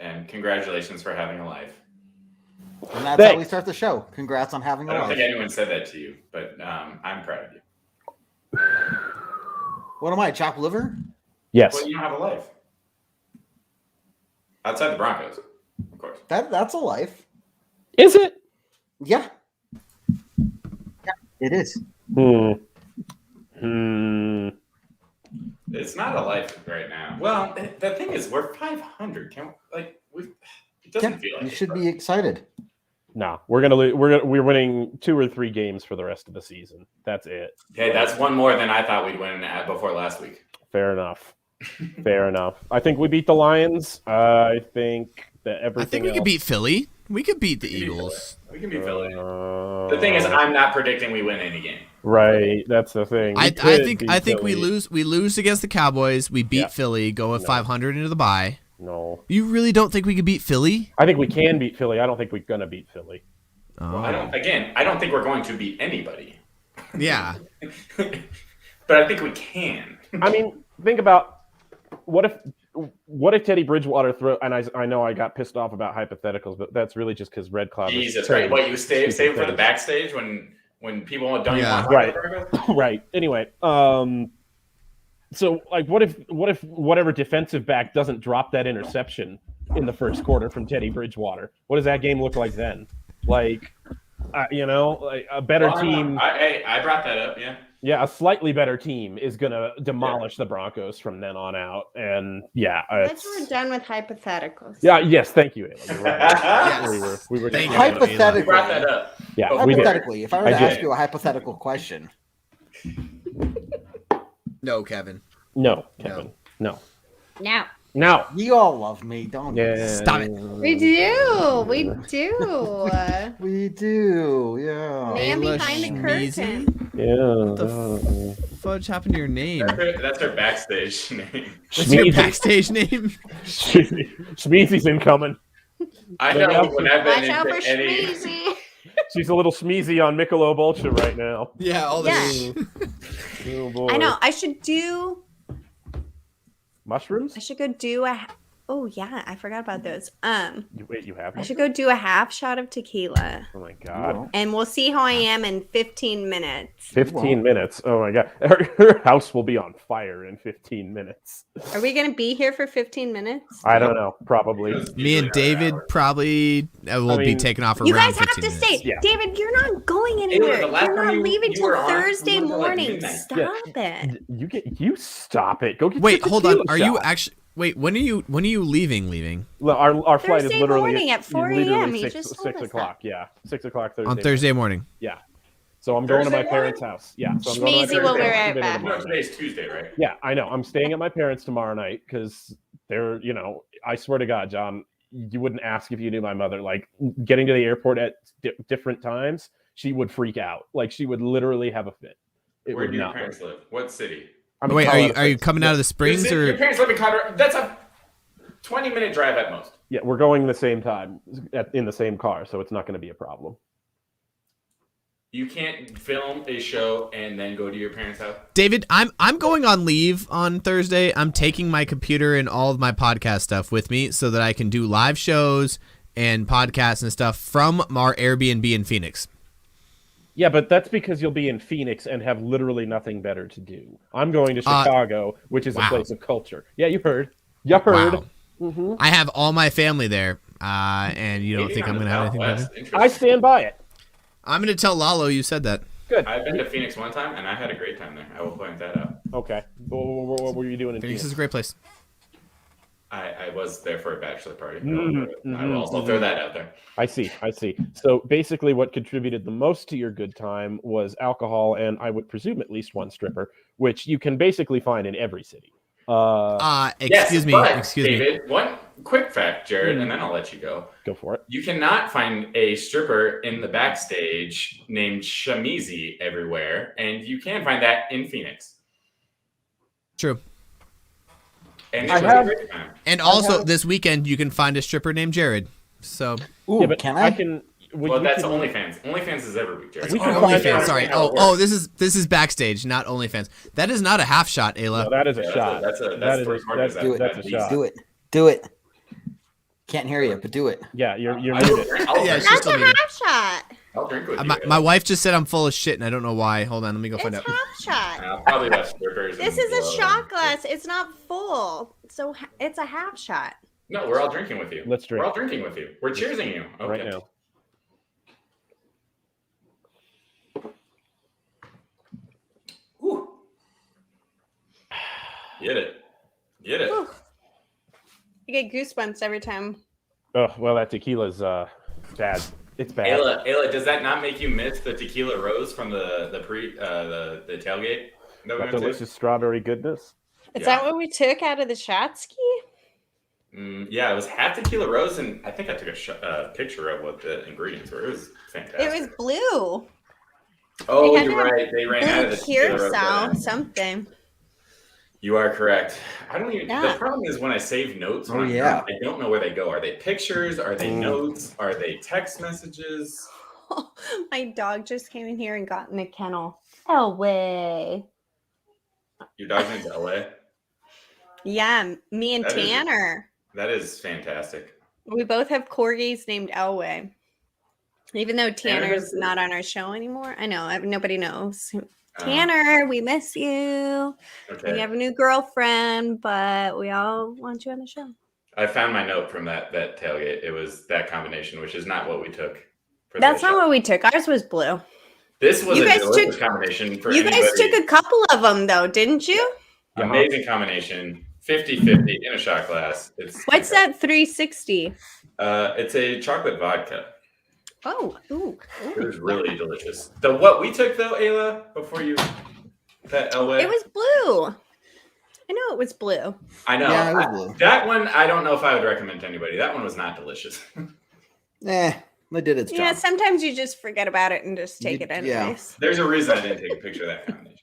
And congratulations for having a life. And that's how we start the show. Congrats on having a life. I don't think anyone said that to you, but I'm proud of you. What am I, chopped liver? Yes. Well, you don't have a life. Outside the Broncos, of course. That's a life. Is it? Yeah. Yeah, it is. It's not a life right now. Well, the thing is, we're 500. It doesn't feel like you should be excited. No, we're winning 2 or 3 games for the rest of the season. That's it. Okay, that's one more than I thought we'd win before last week. Fair enough. Fair enough. I think we beat the Lions. I think that everything. I think we could beat Philly. We could beat the Eagles. We can beat Philly. The thing is, I'm not predicting we win any game. Right, that's the thing. I think we lose. We lose against the Cowboys. We beat Philly. Go with 500 into the bye. No. You really don't think we could beat Philly? I think we can beat Philly. I don't think we're gonna beat Philly. Oh. Well, I don't think we're going to beat anybody. Yeah. But I think we can. I mean, think about what if Teddy Bridgewater throw? And I know I got pissed off about hypotheticals, but that's really just because Red Cloud. Jesus, right? What you save for the backstage when people don't even want right. Right. Anyway, so like, what if whatever defensive back doesn't drop that interception in the first quarter from Teddy Bridgewater? What does that game look like then? Like, like a better team. I brought that up. Yeah. Yeah, a slightly better team is going to demolish the Broncos from then on out. And Let's we're done with hypotheticals. Yeah, yes, thank you, Ayla. You're right. Yes. we were hypothetically. Brought that up. Yeah, hypothetically, if I were to ask you a hypothetical question. No, Kevin. No, Kevin. No. Now. You all love me, don't you? Yeah. Stop it. We do. We do. We do, yeah. Man Ayla behind the Schmeezy? curtain. Yeah. What the fudge happened to your name? That's her backstage name. What's your backstage name? Schmeezy's incoming. I know. When I've been Watch out for any... Schmeezy. She's a little Schmeezy on Michelob Ultra right now. Yeah, all this. Oh, boy. I know. I should Mushrooms? go do Oh yeah, I forgot about those. You have? I should go do a half shot of tequila. Oh my god. And we'll see how I am in 15 minutes. 15 minutes. Oh my god. Her house will be on fire in 15 minutes. Are we gonna be here for 15 minutes? I don't know. Probably. Me and David probably will be taking off around You guys have 15 to minutes. stay. Yeah. David, you're not going anywhere. the last You're time not you leaving till were on, Thursday you were like morning. midnight. Stop it. You stop it. Go get Wait, your hold on. tequila Are you shot. actually? Wait, when are you leaving? Well, our flight Thursday is literally morning at 4 literally a.m. He 6 just told us o'clock. Yeah, 6 o'clock Thursday. On Thursday morning. Yeah. So I'm going to my Thursday parents' house. Yeah. So I'm going to Schmeezy my will be parents' right house back. tomorrow night. Today's Tuesday, right? Yeah, I know. I'm staying at my parents tomorrow night because they're, I swear to God, John, you wouldn't ask if you knew my mother. Like, getting to the airport at different times, she would freak out. Like, she would literally have a fit. Where do your parents live? What city? Wait, are you coming out of the Springs Your or? parents live in Colorado. That's a 20-minute drive at most. Yeah, we're going the same time in the same car, so it's not going to be a problem. You can't film a show and then go to your parents' house? David, I'm going on leave on Thursday. I'm taking my computer and all of my podcast stuff with me so that I can do live shows and podcasts and stuff from our Airbnb in Phoenix. Yeah, but that's because you'll be in Phoenix and have literally nothing better to do. I'm going to Chicago, which is a place of culture. Yeah, you heard. You heard. Wow. Mm-hmm. I have all my family there, and you don't think I'm going to have anything better? I stand by it. I'm going to tell Lalo you said that. Good. I've been to Phoenix one time, and I had a great time there. I will point that out. Okay. What were you doing in Phoenix is a great place. I was there for a bachelor party. I will also throw that out there. I see. So basically what contributed the most to your good time was alcohol and I would presume at least one stripper, which you can basically find in every city. Excuse me. David, one quick fact, Jared, and then I'll let you go. Go for it. You cannot find a stripper in the backstage named Shamizi everywhere, and you can find that in Phoenix. True. And this weekend you can find a stripper named Jared. So, yeah, but can I? Well, that's OnlyFans. OnlyFans is every week, Jared. OnlyFans. Sorry. This is Backstage, not OnlyFans. That is not a half shot, Ayla. No, that is a shot. That's a shot. Do it. Can't hear you, but do it. Yeah, you're I'll muted. drink- I'll Yeah, drink she's with still you. muted. Half shot. I'll drink with you. My wife just said I'm full of shit, and I don't know why. Hold on, let me go find It's out. half shot. I'll probably have strippers. This and is a blow shot and- glass. It's not full. So it's a half shot. No, we're all drinking with you. Let's drink. We're all drinking with you. We're cheersing you. Okay. Right now. Whew. Get it. Get it. Whew. I get goosebumps every time. Oh, well, that tequila's bad. It's bad. Ayla, does that not make you miss the tequila rose from the tailgate? that we That went to? delicious strawberry goodness. Is Yeah. that what we took out of the shot ski? Yeah, it was half tequila rose, and I think I took a picture of what the ingredients were. It was fantastic. It was blue. Oh, They had you're to have right. They ran out of Blue the tequila rose. curacao, by then. something. You are correct. I don't even. Yeah. The problem is when I save notes. Oh, when I'm yeah. drunk, I don't know where they go. Are they pictures? Are they notes? Are they text messages? My dog just came in here and got in a kennel. Elway. Your dog's name's LA. Yeah, me and That is- Tanner. That is fantastic. We both have corgis named Elway. Even though Tanner's is- not on our show anymore. I know, nobody knows. Uh, Tanner, we miss you. Okay. You have a new girlfriend, but we all want you on the show. I found my note from that tailgate. It was that combination, which is not what we took. For That's the not shot. what we took. Ours was blue. This was You a guys delicious took- combination for You anybody. guys took a couple of them, though, didn't you? Amazing combination. 50-50 in a shot glass. It's What's that 360? It's a chocolate vodka. Oh, ooh. It was really delicious. What we took though, Ayla, before you that Elway. It was blue. I know it was blue. I know. Yeah, it was blue. That one I don't know if I would recommend to anybody. That one was not delicious. It did its job. Yeah, sometimes you just forget about it and just take You- it yeah. anyways. There's a reason I didn't take a picture of that combination.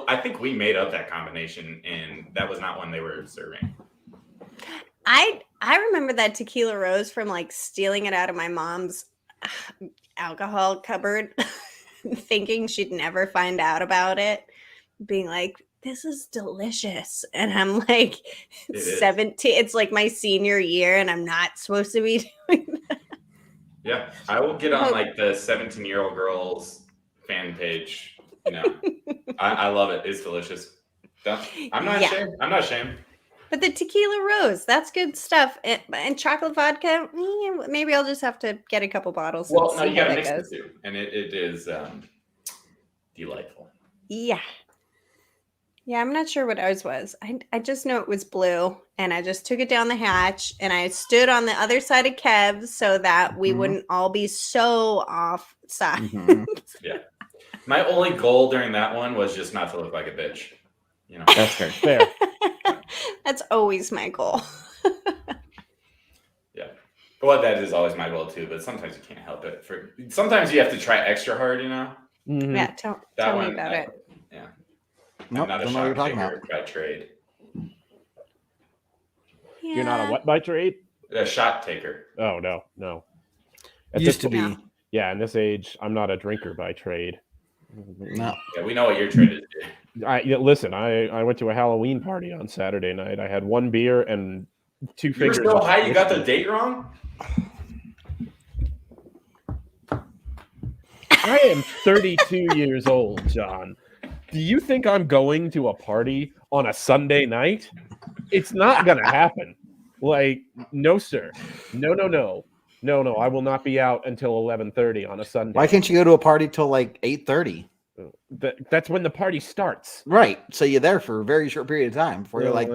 I think we made up that combination, and that was not one they were serving. I remember that tequila rose from like stealing it out of my mom's alcohol cupboard, thinking she'd never find out about it, being like, this is delicious. And I'm like It is. 17. It's like my senior year, and I'm not supposed to be doing that. Yeah, I will get on like the 17-year-old girls fan page. You know, I love it. It's delicious. I'm not Yeah. ashamed. I'm not ashamed. But the tequila rose, that's good stuff. And chocolate vodka, maybe I'll just have to get a couple bottles. Well, and no, see you how gotta that mix goes. the two, and it is delightful. Yeah. Yeah, I'm not sure what ours was. I just know it was blue, and I just took it down the hatch, and I stood on the other side of Kev's so that we Mhm. wouldn't all be so offside. Mhm. My only goal during that one was just not to look like a bitch. You know. That's fair. Fair. That's always my goal. Well, that is always my goal too, but sometimes you can't help it. Sometimes you have to try extra hard, you know. Mhm. Yeah, That tell me one, about it. Yeah. Nope, I'm not a don't know what you're shot talking taker about. by trade. You're not a Yeah. what by trade? A shot taker. Oh no. At Used this to be. Yeah. Yeah, in this age, I'm not a drinker by trade. No. Yeah, we know what your trade is. Listen, I went to a Halloween party on Saturday night. I had one beer and two You were fingers. so of high, you got the whiskey. date wrong. I am 32 years old, John. Do you think I'm going to a party on a Sunday night? It's not going to happen. Like, no, sir. No. I will not be out until 11:30 on a Sunday. Why can't you go to a party till like 8:30? That's when the party starts. Right. So you're there for a very short period of time before you're like,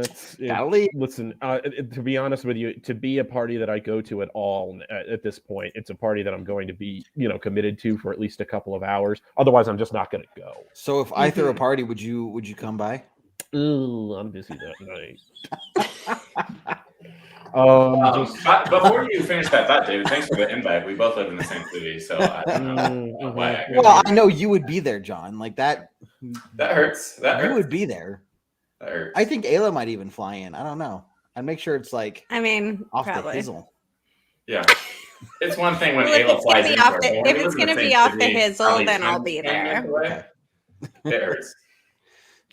gotta leave. Listen, to be honest with you, to be a party that I go to at all at this point, it's a party that I'm going to be, committed to for at least a couple of hours. Otherwise, I'm just not going to go. So if I threw a party, would you come by? Ooh, I'm busy that night. But before you finish that thought, David, thanks for the invite. We both live in the same city, so I don't know why I couldn't Well, be- I know you would be there, John. Like that. that hurts. That You hurts. would be there. That hurts. I think Ayla might even fly in. I don't know. I'd make sure it's like I mean, off the probably. hizzle. Yeah. It's one thing when Well, if Ayla it's flies gonna in. be off for the- it, but when if we it's live in gonna same be off the city, hizzle, probably then I'll 10 be minutes there. away, Okay. It hurts.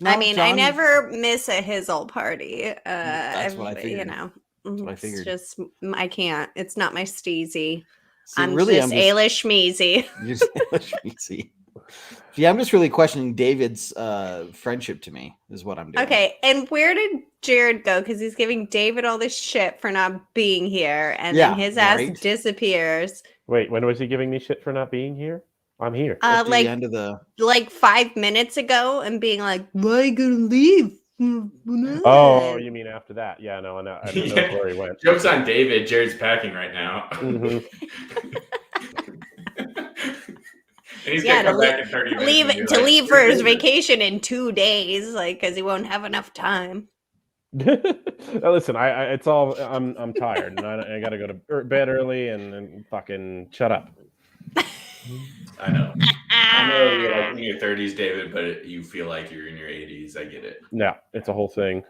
No, I mean, I John, never miss a hizzle party. That's what I You figured. know, I It's figured. just I can't. It's not my steezy. See, I'm really, just Ayla Schmeezy. You're just schmeezy. See, I'm just really questioning David's friendship to me. Is what I'm doing. Okay, and where did Jared go? Because he's giving David all this shit for not being here, and then his ass right? disappears. Wait, when was he giving me shit for not being here? I'm here. At the Like end of the. like 5 minutes ago, and being like, "Why are you gonna leave?" Oh, you mean after that? Yeah, no, I know Yeah. where he went. Joke's on David. Jared's packing right now. Mhm. And he's Yeah, gonna come to back in 30 minutes. and be to like, leave for "Where's his David?" vacation in 2 days, like because he won't have enough time. Now, listen, it's all I'm tired and I gotta go to bed early and fucking shut up. I know. I know you're like in your 30s, David, but you feel like you're in your 80s. I get it. Yeah, it's a whole thing.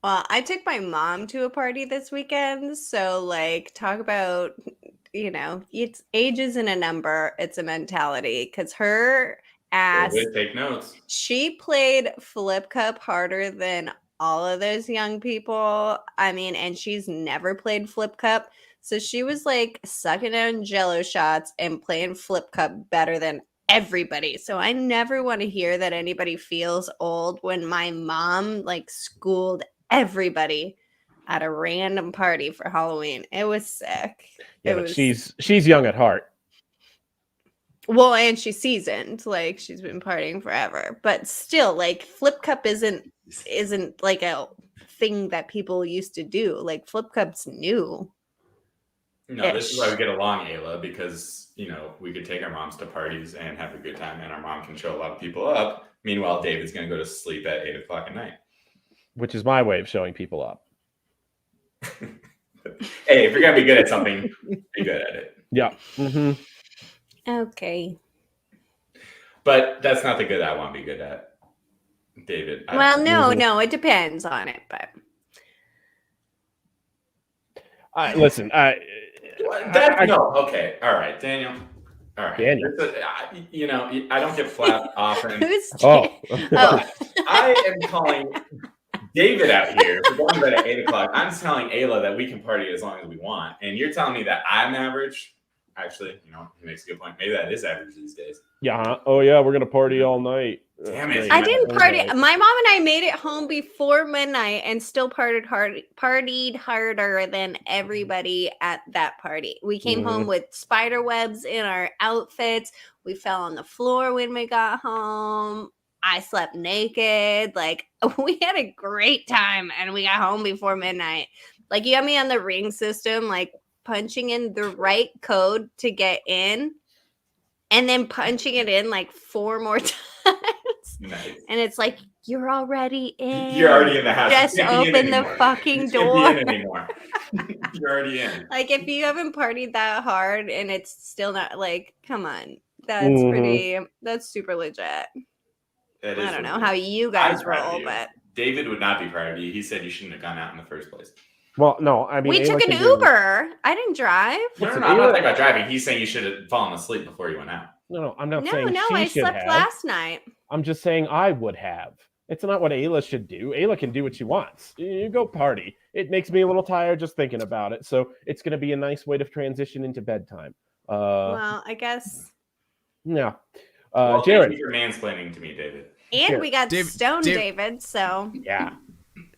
Well, I took my mom to a party this weekend, so like talk about it's age isn't a number, it's a mentality. Because her ass, David, take notes. she played Flip Cup harder than all of those young people. I mean, and she's never played Flip Cup. So she was like sucking down jello shots and playing Flip Cup better than everybody. So I never want to hear that anybody feels old when my mom like schooled everybody at a random party for Halloween. It was sick. Yeah, It but was she's young at heart. well, and she's seasoned, like she's been partying forever. But still, like Flip Cup isn't like a thing that people used to do. Like Flip Cup's new. No, this is why we get along, Ayla, because we could take our moms to parties and have a good time, and our mom can show a lot of people up. Meanwhile, David's gonna go to sleep at 8:00 at night. Which is my way of showing people up. Hey, if you're gonna be good at something, be good at it. Yeah. Mm-hmm. Okay. But that's not the good I want to be good at, David. Well, no, it depends on it, but Listen, okay, all right, Daniel. All right, Daniel. I don't get flat often. who's Oh. I am calling David out here for going to bed at 8:00. I'm telling Ayla that we can party as long as we want, and you're telling me that I'm average. Actually, he makes a good point. Maybe that is average these days. Yeah. Oh yeah, we're gonna party all night. Damn it. I didn't party. My mom and I made it home before midnight and still partied harder than everybody at that party. We came home with spider webs in our outfits. We fell on the floor when we got home. I slept naked. Like we had a great time and we got home before midnight. Like you got me on the ring system, like punching in the right code to get in and then punching it in like 4 more times. Nice. And it's like, you're already in. You're already in the house. Just open the fucking door. You can't be in anymore. You're already in. Like, if you haven't partied that hard and it's still not, like, come on. That's super legit. I don't know how you guys roll, but. David would not be proud of you. He said you shouldn't have gone out in the first place. Well, no, I mean, we took an Uber. I didn't drive. No, I'm not talking about driving. He's saying you should have fallen asleep before you went out. No, I'm not saying No, I slept last night. I'm just saying I would have. It's not what Ayla should do. Ayla can do what she wants. You go party. It makes me a little tired just thinking about it. So it's going to be a nice way to transition into bedtime. Well, I guess. Yeah. Thank Jared. you for mansplaining to me, David. And Sure. we got stoned, David, so. Yeah.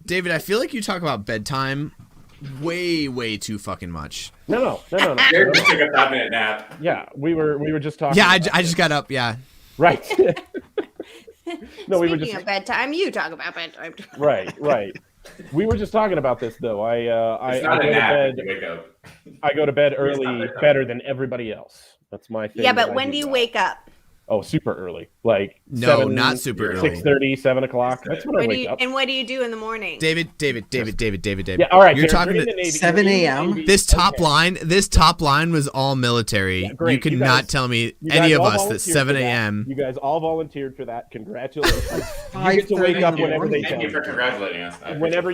David, I feel like you talk about bedtime way too fucking much. No. Jared took a 5-minute nap. Yeah, we were just talking. Yeah, I just got up. Yeah. Right. No, Speaking of bedtime, you talk about bedtime. Right. We were just talking about this though. I go to bed. Wake up. I go to bed early, better than everybody else. That's my thing. Yeah, but when do you wake up? Oh, super early. Like No, not super early. 6:30, 7 o'clock. That's when I wake up. And what do you do in the morning? David. Yeah, all right. You're Jared, talking you're in to the Navy. 7 a.m.? This top line was all military. Yeah, great. You could You not guys- tell me You any guys of all us that volunteered 7 for that. a.m. You guys all volunteered for that. Congratulations. You get to 5:30 wake up in the whenever they morning. tell Thank you for you. congratulating us. Whenever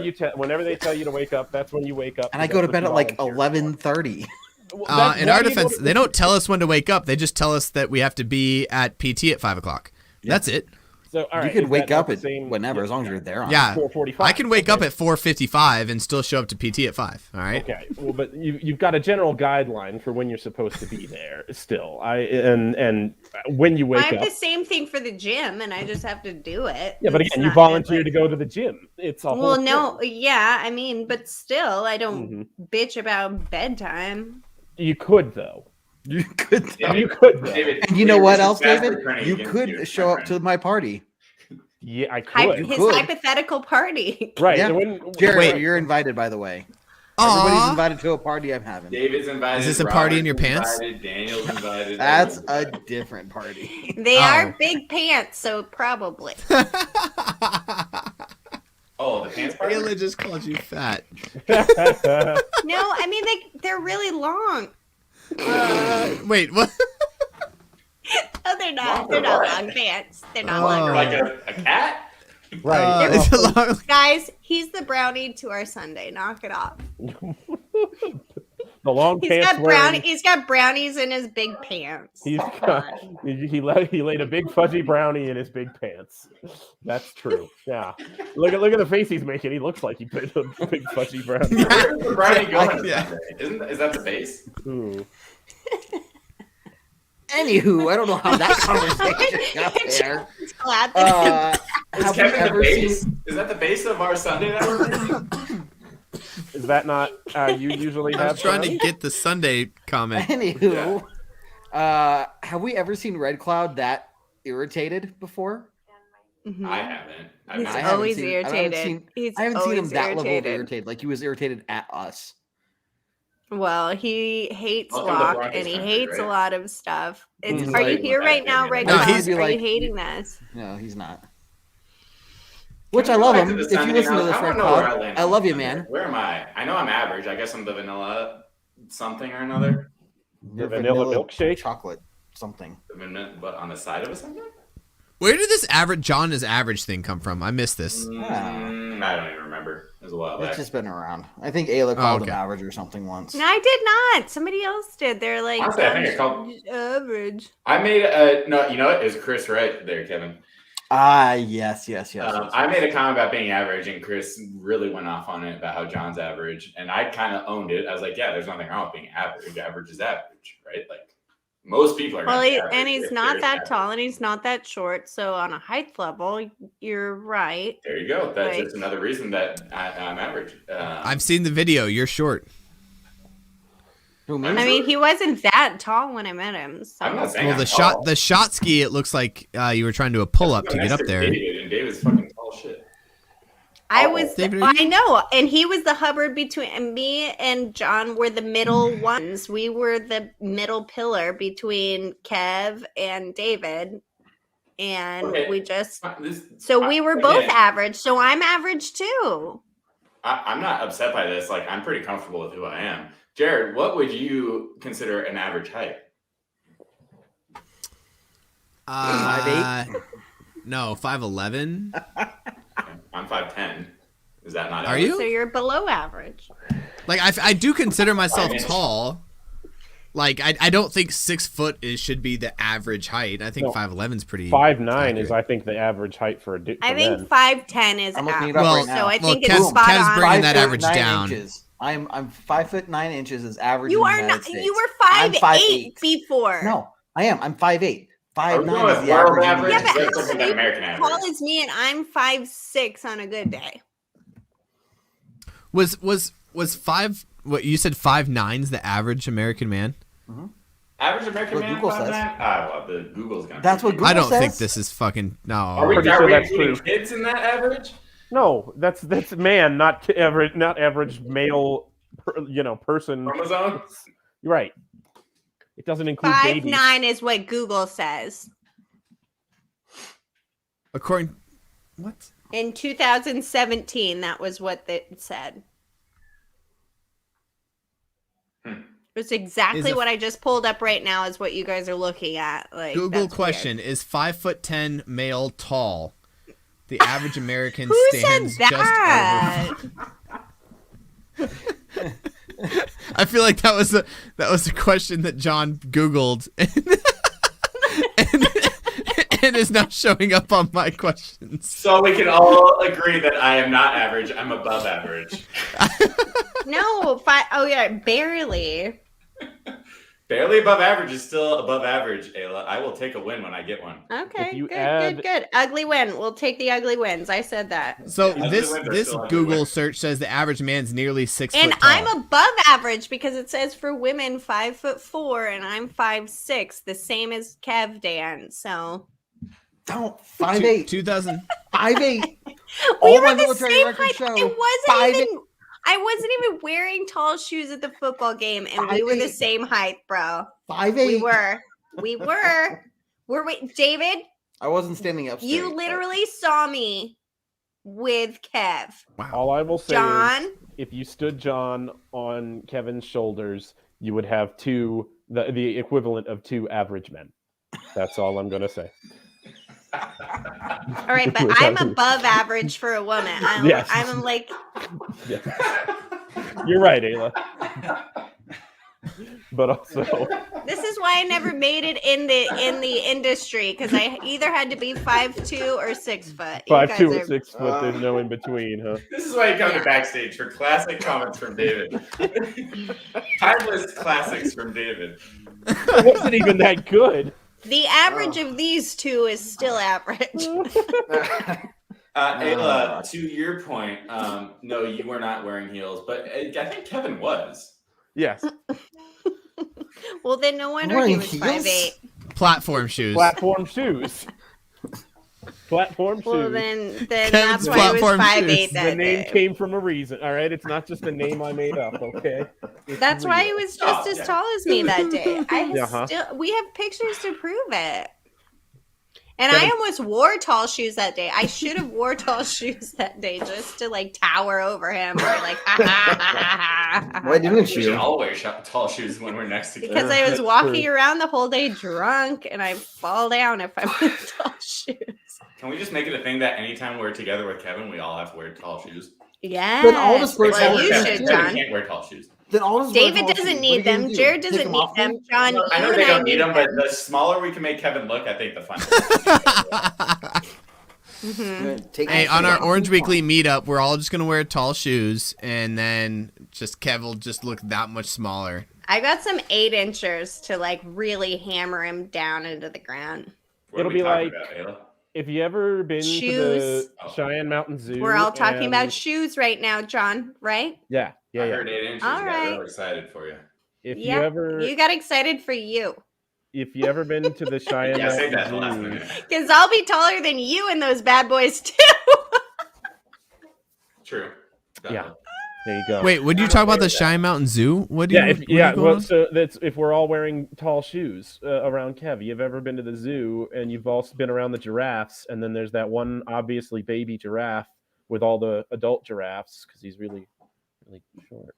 they tell you to wake up, that's when you wake up. And I go to That's bed what at you like volunteered for. 11:30. Well, In our defense, they don't tell us when to wake up. They just tell us that we have to be at PT at 5 o'clock. That's it. So all right, you can is wake that not up the at same- whenever, as long as you're there. On Yeah. 4:45. I can wake up Okay. at 4:55 and still show up to PT at 5. All right. Okay, well, but you've got a general guideline for when you're supposed to be there. Still, and when you I wake have up. the same thing for the gym, and I just have to do it. Yeah, but It's again, you not volunteer like- to go to the gym. It's a whole Well, thing. no, yeah, I mean, but still, I don't Mhm. bitch about bedtime. You could though. You could. Yeah. You could though. David, And you know what this is else, fast David? returning You against could my show up friend. to my party. Yeah, I could. You His could. hypothetical party. Right. Yeah. When, Jared, Wait. you're invited, by the way. Everybody's Aw. invited to a party I'm having. David's invited. Is this a party in your Robert's pants? Invited, Daniel's invited. That's a everyone's invited. different party. They Oh. are big pants, so probably. Oh, the pants party. Ayla just called you fat. No, I mean they're really long. Wait, what? Oh, they're not. Long They're for not what? long pants. They're not Oh. long. Like a cat. right. It's a long. Guys, he's the brownie to our Sunday. Knock it off. The long He's pants got brownie. wearing. He's got brownies in his big pants. He's got, he laid a big fudgy brownie in his big pants. That's true. Yeah. Look at the face he's making. He looks like he put a big fudgy brownie. Where's the brownie going? Yeah. Sunday? Is that the base? Ooh. Anywho, I don't know how that conversation got there. Glad that Is Have you Kevin the ever base? seen? Is that the base of our Sunday that we're doing? Is that not how you usually I have? was trying to brownies? get the Sunday comment. Anywho, have we ever seen Red Cloud that irritated before? Mhm. I haven't. I've He's not- I haven't always seen- I haven't irritated. seen- He's I haven't seen him always that level of irritated. irritated. Like he was irritated at us. Well, he hates Welcome to rock Broncos and he country, hates a right? lot of stuff. It's, He's are you like- here right now, No, regular? he's- Are you like- hating this? No, he's not. Which Can I we go love back him. to the If you Sunday listen to now? this, I Red don't know where Cloud, land I on love you, Sunday. man. Where am I? I know I'm average. I guess I'm the vanilla something or another. The vanilla milkshake? chocolate, something. But on the side of a Sunday? Where did this average John is average thing come from? I missed this. I don't even remember. It was a while back. It's just been around. I think Ayla called okay. him average or something once. No, I did not. Somebody else did. They're like Honestly, I think I called- average. I made a no. You know what? Is Chris right there, Kevin? Ah, yes. I made a comment about being average, and Chris really went off on it about how John's average, and I kind of owned it. I was like, "Yeah, there's nothing wrong with being average. Average is average, right? Like most people are." Well, gonna be average and he's if not there's that average. tall and he's not that short. So on a height level, you're right. There you go. That's Like- just another reason that I'm average. I've seen the video. You're short. Who, me? I'm I mean, sure- he wasn't that tall when I met him. So. I'm not saying Well, I'm the tall. shot ski. It looks like you were trying to do a pull up to Nice get up there. David, and David's fucking tall shit. I Oh. was, David, are I know, and he was the Hubbard between and me and John were the middle ones. We were the middle pillar between Kev and David, and Okay. we just This- so we were both again, average. So I'm average too. I'm not upset by this. Like, I'm pretty comfortable with who I am. Jared, what would you consider an average height? 5'8"? No, 5'11". I'm 5'10". Is that not? Are average? you? So you're below average. Like I do consider myself 5 inches. tall. Like I don't think 6 foot should be the average height. I think No. 5'11" is pretty. 5'9" is, accurate. I think, the average height for a dude. I think 5'10" is I'm looking average. it up Well- right now. So I well, think Kev's- it's spot Kev's on. bringing that 5'9" average down. Inches. I'm 5'9" is average. You in the are United not. States. You were I'm 5'8" before. No, I am. I'm 5'8". Are we 5'9" going is with the world average. in the average? Yeah, United but That's States. something how that American average. tall as me, and I'm 5'6" on a good day. Was 5? What you said 5'9" the average American man? Average American What man, Google says. 5'9"? Well, the Google's gonna. That's what be- Google I don't says? think this is fucking no. Are we, Pretty are sure we that's including true. kids in that average? No, that's man, not average male, person. Chromosome? You're right. It doesn't include 5'9" babies. is what Google says. According what? In 2017, that was what it said. It's exactly Is a- what I just pulled up right now is what you guys are looking at. Like Google that's question: weird. Is 5'10" male tall? The average American Who said stands that? just over. I feel like that was a question that John Googled, and Kevin is now showing up on my questions. So we can all agree that I am not average. I'm above average. No, oh yeah, barely. Barely above average is still above average, Ayla. I will take a win when I get one. Okay, you good, add- good. Ugly win. We'll take the ugly wins. I said that. So Ugly this wins are this still ugly Google wins. search says the average man's nearly 6 And foot tall. I'm above average because it says for women 5'4" and I'm 5'6", the same as Kev Dan. So Don't 5'8". 2000. 5'8". we All were my the military same records height. show I wasn't even wearing tall shoes at the football game, and we were the 5'8". same height, bro. 5'8". We were. David, I wasn't standing up straight. you literally saw me with Kev. All I will say is, John, if you stood John on Kevin's shoulders, you would have the equivalent of 2 average men. That's all I'm gonna say. all right, but I'm above average for a woman. Yes. I'm like, Yeah. You're right, Ayla. But also, this is why I never made it in the industry, because I either had to be 5'2" or 6 foot. You 5'2" guys or are- 6 foot, there's no in between, huh? This is why you come to Backstage for classic comments from David. Timeless classics from David. It wasn't even that good. The average of these two is still average. Ayla, to your point, no, you were not wearing heels, but I think Kevin was. Yes. Well, then no wonder Wearing he was heels? 5'8". Platform shoes. Platform shoes. Platform Well, shoes. then Kevin's that's why he was platform 5'8" shoes. The that name day. came from a reason, all right? It's not just a name I made up, okay? It's That's why he real. was just as tall as me that day. Uh-huh. We have pictures to prove it. And Kevin- I almost wore tall shoes that day. I should have wore tall shoes that day just to like tower over him or like Why didn't We should you? all wear tall shoes when we're next together. because I was That's walking true. around the whole day drunk and I fall down if I'm in tall shoes. Can we just make it a thing that anytime we're together with Kevin, we all have to wear tall shoes? Yeah. Then all the sports Well, are you Kevin. should, Kevin John. can't wear tall shoes. Then all this David work doesn't all need what are you them. gonna do? Jared Take doesn't need off them. me? John, I know you they and I don't need them, them. but the smaller we can make Kevin look, I think the funnier. Mhm. Take Hey, off on the our off. Orange Weekly meetup, we're all just gonna wear tall shoes, and then just Kev will just look that much smaller. I got some 8-inchers to like really hammer him down into the ground. What It'll are we be talking like- about, Ayla? If you ever been to Shoes. the Cheyenne Mountain Zoo, We're all talking about and- shoes right now, John, right? Yeah. I heard 8 inches. All I got right. real excited for you. If Yeah, you ever You got excited for you. been to the Cheyenne Yeah, save that Mountain for last Zoo, minute. Because I'll be taller than you and those bad boys too. True. Yeah. there you go. Wait, would you talk about the Cheyenne Mountain Zoo? What do you? Yeah, what are you going on? so that's if we're all wearing tall shoes around Kev. You've ever been to the zoo and you've also been around the giraffes, and then there's that one obviously baby giraffe with all the adult giraffes because he's really, really short.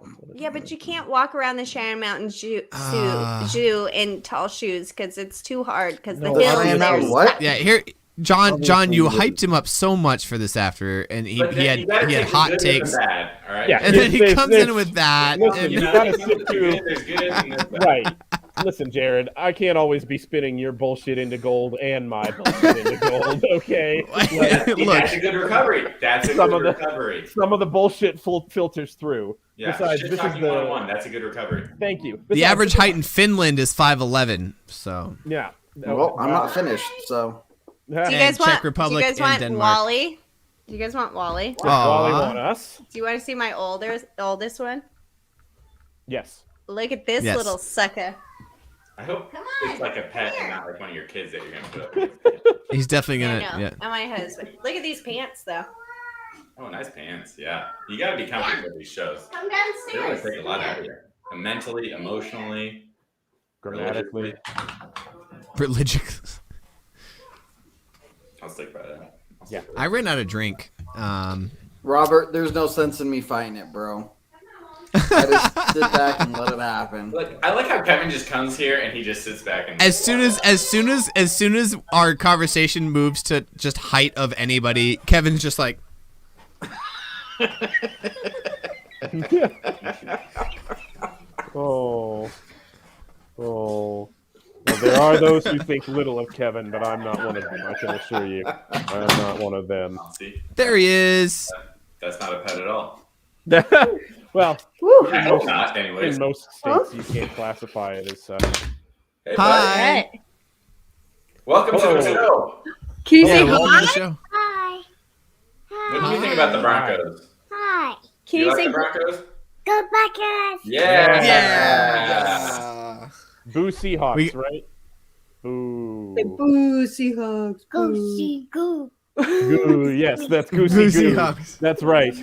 That's what it Yeah, is. but you can't walk around the Cheyenne Mountain Ah. Zoo in tall shoes because it's too hard. Because the No, hills Cheyenne are Mountain what? Yeah, here, John, you Obviously, hyped him up so much for this after, and he But then you gotta had take the hot good and the takes, bad, all right? Yeah. and then he There's- comes there's- in with that. listen, and- you know, gotta there's sit through- there's good and there's bad. Right. Listen, Jared, I can't always be spinning your bullshit into gold and my bullshit into gold, okay? Like, See, Look, that's a good recovery. That's a Some good of the- recovery. some of the bullshit filters through. Yeah, Besides, shit this is talking the 101. That's a good recovery. thank you. the Besides, average this is- height in Finland is 5'11", so Yeah. Well, I'm not finished, so Do you And guys Czech want? Republic do you guys and want Denmark. Wally? Do you guys want Wally? Wally Aw. want us? Do you want to see my oldest one? Yes. Look at this Yes. little sucker. I hope Come it's on, like a pet here. and not like one of your kids that you're gonna put up. he's definitely I gonna. know. Yeah. I'm my husband. Look at these pants, though. Oh, nice pants. Yeah, you gotta be comfortable with these shows. Come They really downstairs. take a lot out of you, mentally, emotionally, Grammatically. Religious. I'll stick by that. Yeah. I ran out of drink. Robert, there's no sense in me fighting it, bro. I just sit back and let it happen. Like, I like how Kevin just comes here and he just sits back and. As soon as our conversation moves to just height of anybody, Kevin's just like, Oh. Oh. Well, There are those who think little of Kevin, but I'm not one of them. I can assure you, I am not one of them. See, There he is. that's not a pet at all. Well, I hope not. Anyways, in most states, you can't classify it as such. hey, Hi. buddy. Welcome to the show. Can you Yeah, say welcome hi? to the show. Hi. What do you think about the Broncos? Hi. Can You you like say the Broncos? Go Packers. Yeah. Yeah. Boo Seahawks, We- right? Boo. Boo Seahawks? Go boo. see go. Goo. Yes, that's Goosey Boo Goo. Seahawks. That's right.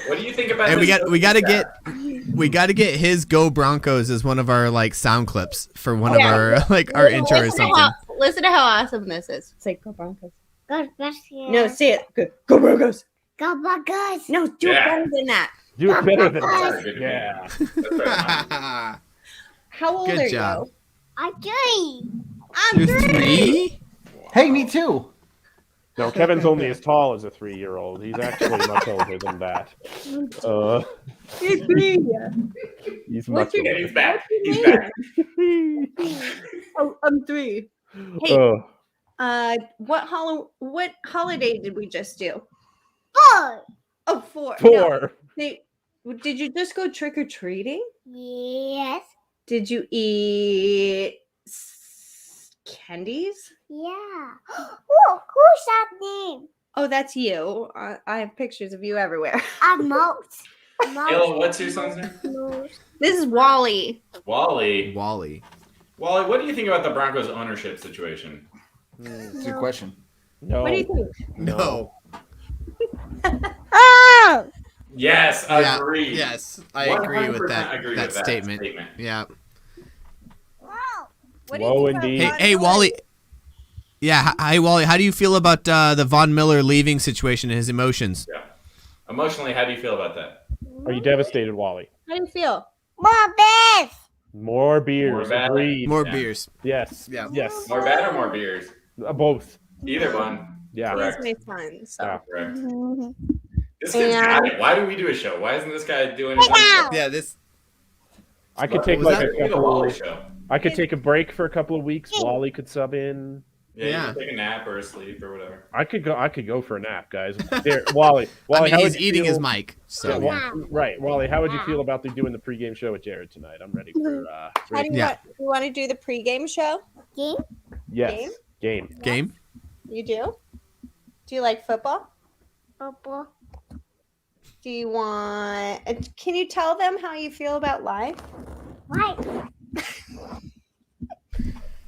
What do you think about? And this we got to chat? get his Go Broncos as one of our like sound clips for one of Yeah. our like our intro or Listen to something. listen to how awesome this is. Say Go Broncos. Go Packers. No, say it. Go Broncos. Go Packers. No, do Yeah. it better than that. Do it better than That's that. good to Yeah. me. That's right. How old Good are job. you? I'm three. I'm You're 3? Hey, me too. No, Kevin's only as tall as a 3-year-old. He's actually much older than that. You're 3. He's What's much your Yeah, older. he's back. He's back. Oh, I'm 3. Hey, Uh, what holiday did we just do? 4. Oh, 4. No. 4. Hey, did you just go trick or treating? Yes. Did you eat candies? Yeah. Oh, who's that name? Oh, that's you. I have pictures of you everywhere. I'm Mouse. Ayla, what's your son's name? This is Wally. Wally. Wally. Wally, what do you think about the Broncos ownership situation? It's a good question. No. What do you think? No. Oh. Yes, Yeah. agreed. Yes, I agree with 100% that agree that with statement. Yeah. Wow. What Whoa, about indeed. Hey, Von hey, Miller? Wally. Yeah, hi, Wally. How do you feel about the Von Miller leaving situation and his emotions? Yeah. Emotionally, how do you feel about that? Are you devastated, Wally? How do you feel? More bears. More beers. More bad. Agreed. More Yeah. beers. Yes. Yeah. Yes. More bad or more beers? Both. Either one. Yeah. Correct. He's my son. So. Yeah. Correct. This kid's got it. Why do we do a show? Why isn't this guy doing his own show? Yeah, this. I could take was like that? a We need a couple. Wally show. I could take a break for a couple of weeks. Wally could sub in. Yeah, Yeah. you can take a nap or a sleep or whatever. I could go for a nap, guys. There, Wally. I mean, how he's would you eating his feel- mic. So Yeah, yeah. right, Wally. How would you feel about doing the pregame show with Jared tonight? I'm ready for. How do you Yeah. want to do the pregame show? Game. Yes. Game. Game. You do? Do you like football? Purple. Do you want? Can you tell them how you feel about life? White.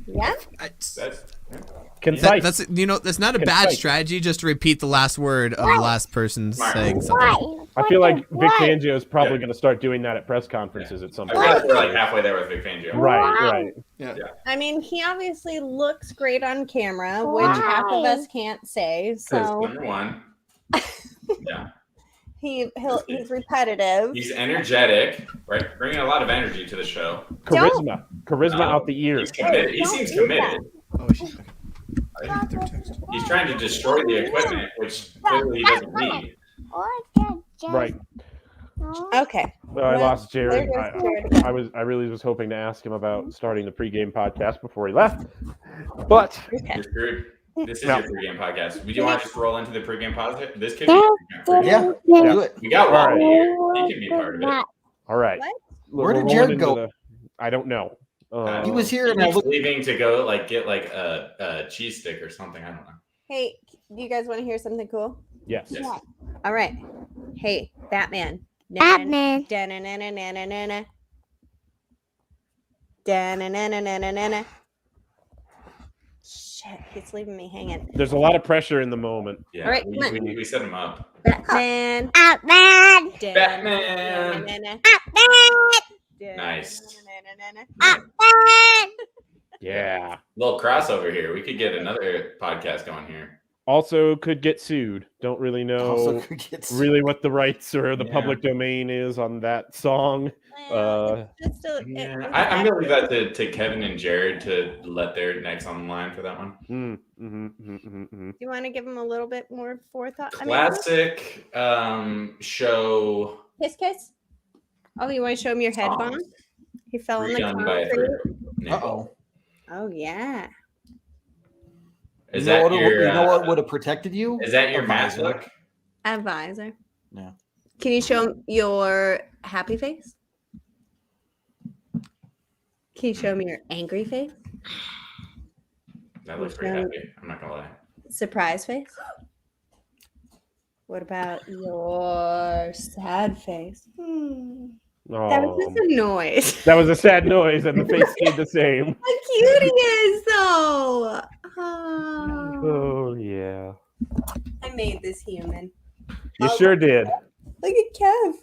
Yeah. That's Concise. That's that's not a bad Concise. strategy. Just to repeat the last word of the last person Smart. saying something. White. I feel like Vic White. Fangio is probably Yeah. going to start doing that at press conferences at some I point. feel like we're like halfway there with Vic Fangio. Right. I mean, he obviously looks great on camera, which half of us can't say. So Number one. Yeah. he's repetitive. He's energetic, right? Bringing a lot of energy to the show. Charisma out the ears. He's committed. He Don't seems do committed. Oh shit. Okay. I didn't get their text. He's trying to destroy the equipment, which clearly he doesn't need. Right. Okay. I lost Jared. there goes Jared. I really was hoping to ask him about starting the pregame podcast before he left, but Okay. You're screwed. This is No. your pregame podcast. Would you want to just roll into the pregame podcast? This kid, Yeah, Yeah. do it. we got All Wally right. here. He can be part of it. all right. What? Where did We're Jared rolling go? into I don't know. He was here and I He's looked. leaving to go get a cheese stick or something. I don't know. Hey, do you guys want to hear something cool? Yes. Yes. All right. Hey, Batman. Batman. Da-na-na-na-na-na-na. Da-na-na-na-na-na-na. Shit, he's leaving me hanging. There's a lot of pressure in the moment. Yeah. All right, we, come on. we set him up. Batman. Batman. Batman. Da-na-na-na-na-na. Nice. Da-na-na-na-na-na. Batman. Yeah. Little crossover here. We could get another podcast going here. Also, could get sued. Don't really know Also could get really what the rights or the Yeah. public domain is on that song. Well, it's still, Yeah, I'm gonna leave that to Kevin and Jared to let their necks on the line for that one. Do you want to give him a little bit more forethought? Classic show. Kiss kiss. Oh, you want to show him your head songs bomb? He fell in the redone by a concrete. third. Uh-oh. Oh yeah. Is you know that what, your? you know what would have protected you? Is that your A math visor. look? A visor. Yeah. Can you show your happy face? Can you show me your angry face? That looks pretty happy. I'm not gonna lie. Surprise face? What about your sad face? That was just a noise. That was a sad noise, and the face stayed the same. How cute he is, though. Oh, Oh yeah, I made this human. you sure did. Look at Kev.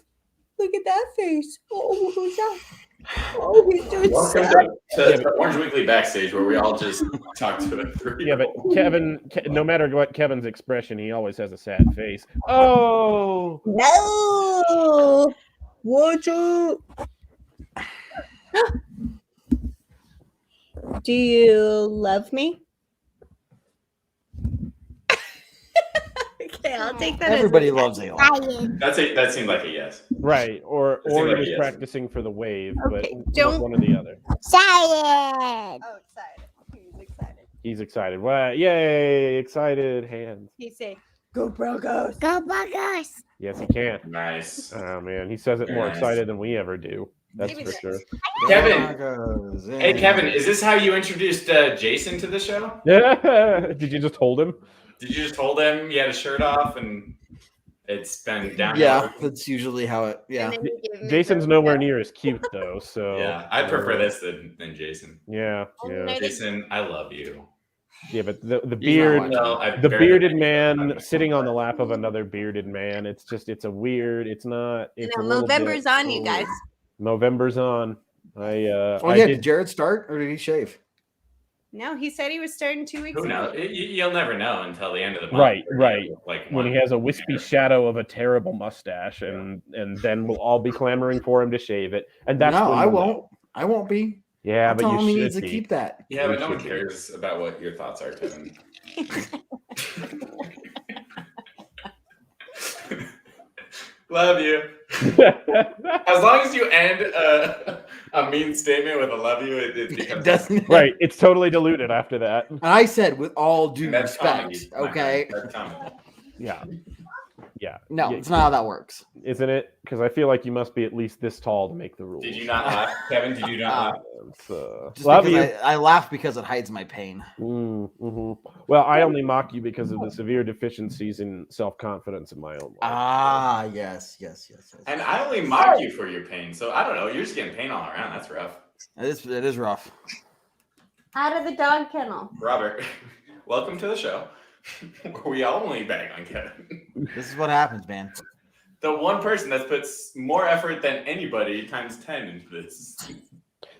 Look at that face. Oh, who's that? Oh, he's doing Welcome sad. to Orange Weekly Backstage, where we all just talk to a 3. Yeah, but no matter what Kevin's expression, he always has a sad face. Oh, No. Watch out. Do you love me? Okay, I'll take that. Everybody loves Ayla. Silent. That seemed like a yes. right. Or It seemed he like was yes. practicing for the wave, Okay, but don't- one or the other. Silent. Oh, excited. He's excited. He's excited. Wow! Yay! Excited hands. He say, "Go Broncos." Go Buggers. Yes, he can. Nice. Oh man, he says it more Very nice. excited than we ever do. That's Maybe for that's- sure. Kevin. Hey, Kevin, is this how you introduced Jason to the show? Did you just hold him? Did you just hold him? You had a shirt off, and it's been down. Yeah, that's usually how it. Yeah. And then you give him Jason's the- nowhere near as cute though. So Yeah, I prefer this than Jason. Yeah, Oh, yeah, no. Jason, I love you. yeah. But the He's not beard, watching. No, I the barely- bearded man sitting on the lap of another bearded man. It's a weird. It's not. It's a No, little November's bit- on you guys. November's on. I Oh yeah, did- did Jared start or did he shave? No, he said he was starting 2 weeks Who ago. knows? You'll never know until the end of the month. Right, Or, right. Like when he one- has a wispy shadow of a terrible mustache, and then we'll all be clamoring for him to shave it. And that's no, when I we'll won't. know. I won't be. Yeah, I'm but telling him you he should needs to be. keep that. Yeah, but no You one should be. cares about what your thoughts are, Kevin. Love you. As long as you end a mean statement with a love you, it becomes. Doesn't Right, it's totally diluted after that. And I said with all due That's respect. comedy, my Okay. friend. That's comedy. Yeah, yeah. No, Yeah, it's not how that works. isn't it? Because I feel like you must be at least this tall to make the rules. Did you not laugh, Kevin? Did you not laugh? Just Love because you. I laugh because it hides my pain. Mm-hmm. Well, I only mock you because of the severe deficiencies in self-confidence in my own life. Ah, yes. And I only mock you for your pain, so I don't know. You're just getting pain all around. That's rough. It is rough. Out of the dog kennel. Robert, welcome to the show. We only bang on Kevin. This is what happens, man. The one person that puts more effort than anybody times 10 into this.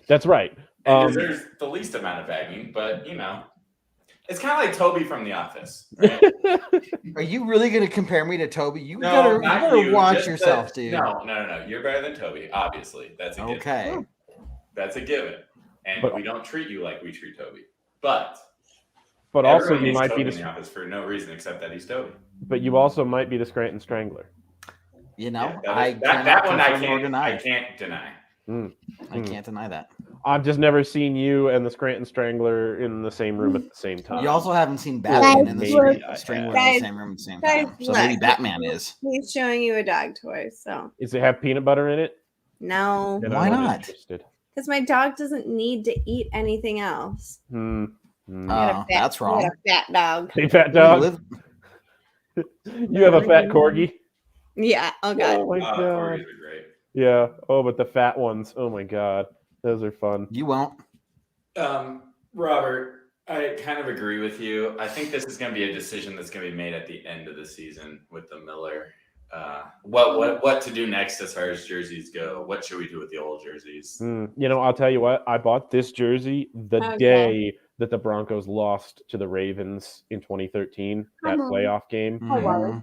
That's right. And deserves the least amount of bagging, but you know. It's kind of like Toby from The Office. Right? Are you really going to compare me to Toby? You No, you not better you, watch just yourself, that- dude. No. You're better than Toby, obviously. That's a given. Okay. That's a given. And But- we don't treat you like we treat Toby. But also everyone you hates might Toby be in The the Office for no reason except that he's Toby. but you also might be the Scranton Strangler. You know, Yeah, cannot that one I confirm or can't deny. I can't deny that. I've just never seen you and the Scranton Strangler in the same room at the same time. You also haven't seen Batman in the Maybe I Strangler in have. the same room at the same Guys, time. So maybe look. Batman is. He's showing you a dog toy, so Does it have peanut butter in it? no. Then Why I'm not? interested. Because my dog doesn't need to eat anything else. Hmm. I got a Oh, fat- that's I wrong. got a fat dog. Hey, fat You dog. live- You have a fat corgi. Yeah. Oh god. Oh my Corgis god. are great. Yeah. Oh, but the fat ones. Oh my god. Those are fun. You won't. Robert, I kind of agree with you. I think this is going to be a decision that's going to be made at the end of the season with the Miller. What to do next as far as jerseys go? What should we do with the old jerseys? You know, I'll tell you what. I bought this jersey the Okay. day that the Broncos lost to the Ravens in 2013, that Come on. playoff game. Mhm.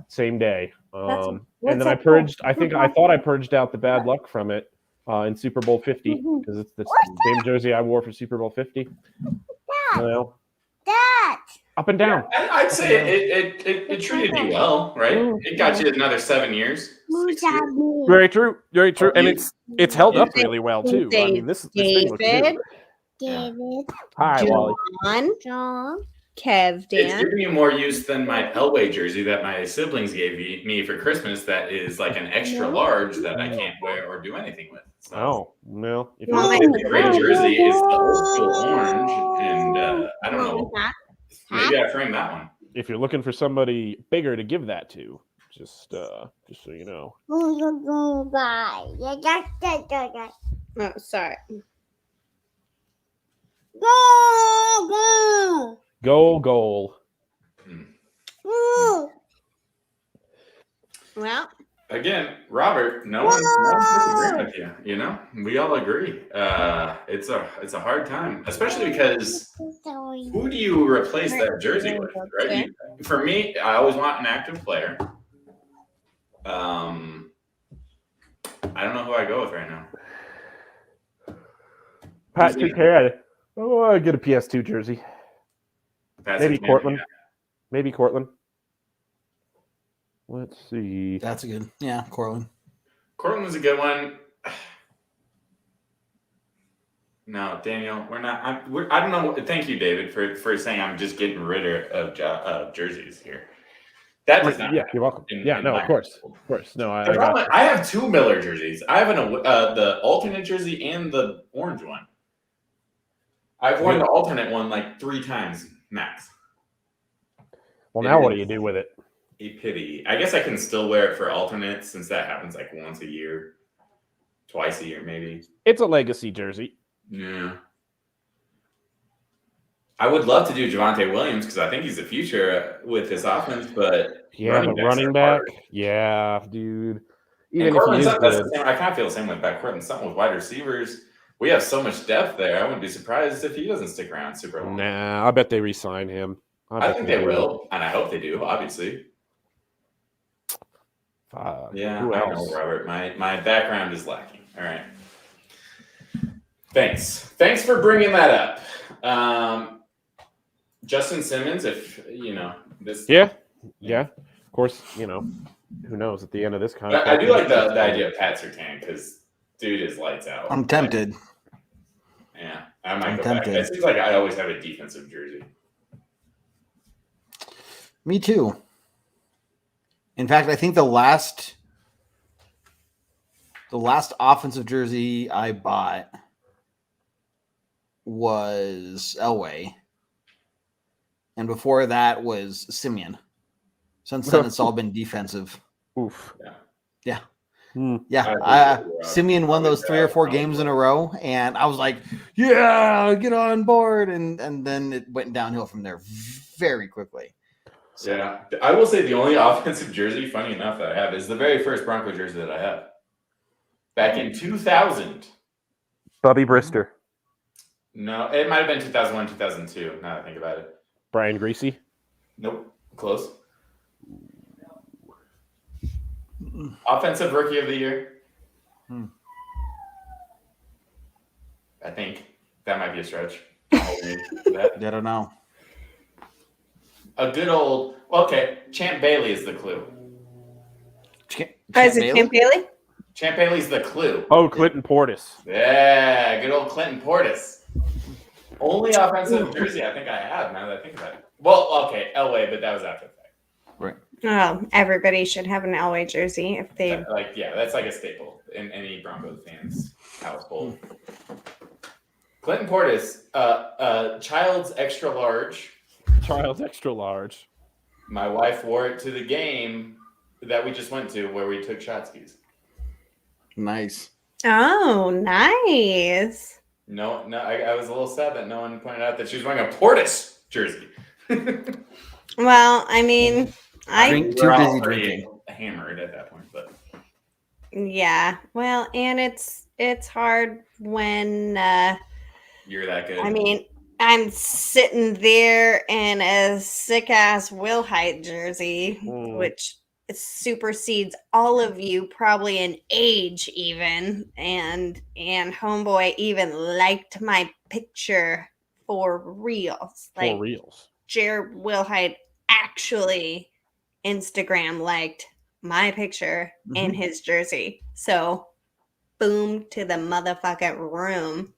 Same day. That's- And what's then I that called? purged. I thought I purged out the bad luck from it in Super Bowl 50 because it's the same jersey I wore for Super Bowl 50. Well, Dad. up and down. I'd say it treated you well, right? It got you another 7 years. 6 years. Musabi. Very true. Very true. And You- it's held up really well too. I Dave- mean, this thing looks David? good. David, Hi, Wally. John, John, Kev, It's Dan. giving you more use than my Elway jersey that my siblings gave me for Christmas. That is like an extra large that I can't wear or do anything with. So Oh, well, if You want you're my- it's a great jersey. It's the old school orange, and I don't know. Maybe I framed that one. if you're looking for somebody bigger to give that to, just so you know. go, bye. Yeah, Oh, sorry. Go. Goal. Well, Again, Robert, no one's disagreeing with you. You know, we all agree. It's a hard time, especially because who do you replace that jersey with, right? For me, I always want an active player. I don't know who I go with right now. Patrick Head. Oh, I get a PS2 jersey. Maybe Cortland. Maybe Cortland. Let's see. That's a good. Yeah, Cortland. Cortland was a good one. No, Daniel, we're not. I don't know. Thank you, David, for saying I'm just getting rid of jerseys here. That does not. Yeah, you're welcome. Of course. No, I have two Miller jerseys. I have the alternate jersey and the orange one. I've worn the alternate one like 3 times max. Well, now what do you do with it? A pity. I guess I can still wear it for alternate since that happens like once a year, twice a year maybe. It's a legacy jersey. Yeah. I would love to do Javonte Williams because I think he's the future with this offense, but running back, yeah, dude. Even if he is good, I kind of feel the same with backcourt and something with wide receivers. We have so much depth there. I wouldn't be surprised if he doesn't stick around super long. Nah, I bet they re-sign him. I think they will, and I hope they do. Obviously. Yeah, who else? I know, Robert. My background is lacking. All right. Thanks for bringing that up. Justin Simmons, if you know this. Yeah. Of course, you know, who knows at the end of this contract. I do like the idea of Pat Surtain because dude is lights out. I'm tempted. Yeah, I might go back. It seems like I always have a defensive jersey. Me too. In fact, I think the last offensive jersey I bought was Elway. And before that was Simeon. Since then, it's all been defensive. Oof. Yeah. Yeah. Simeon won those 3 or 4 games in a row, and I was like, "Yeah, get on board!" And then it went downhill from there very quickly. So. Yeah, I will say the only offensive jersey, funny enough, that I have is the very first Bronco jersey that I have. Back in 2000. Bubby Brister. No, it might have been 2001, 2002. Now that I think about it. Brian Greasy. Nope, close. Offensive Rookie of the Year. I think that might be a stretch. I don't know. A good old Champ Bailey is the clue. Is it Champ Bailey? Champ Bailey's the clue. Oh, Clinton Portis. Yeah, good old Clinton Portis. Only offensive jersey I think I have now that I think about it. Well, okay, Elway, but that was after the fact. Right. Oh, everybody should have an Elway jersey if they that's like a staple in any Broncos fans household. Clinton Portis, child's extra large. Child's extra large. My wife wore it to the game that we just went to where we took shot skis. Nice. Oh, nice. No, I was a little sad that no one pointed out that she was wearing a Portis jersey. Well, I mean, too busy drinking. Hammered at that point, but yeah. Well, and it's hard when you're that good. I mean, I'm sitting there in a sick ass Will Height jersey, which supersedes all of you probably in age even, and homeboy even liked my picture for reals. For reals. Jared Wilhite actually Instagram liked my picture in his jersey. So boom to the motherfucking room.